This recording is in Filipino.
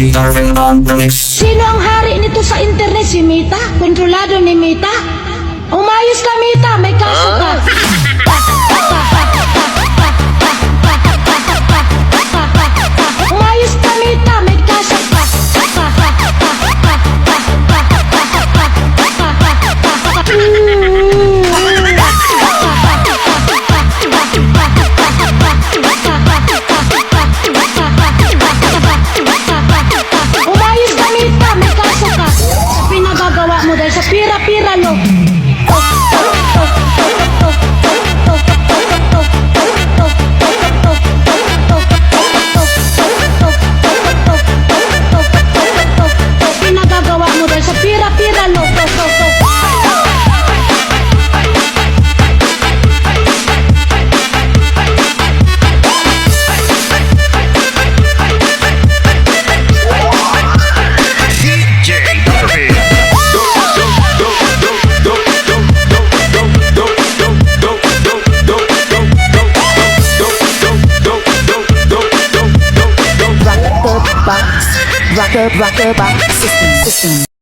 DJ Arvin on the mix. Sino ang hari nito sa internet? Si Mita? Kontrolado ni Mita? Umayos ka, Mita, may kaso ka. Umayos ka, Mita, may kaso ka. Umayos ka, Mita, may kaso ka. Sa pinagagawa mo dahil sa pira-pira lo. Pinagagawa mo dahil sa pira-pira lo. Rocker box system.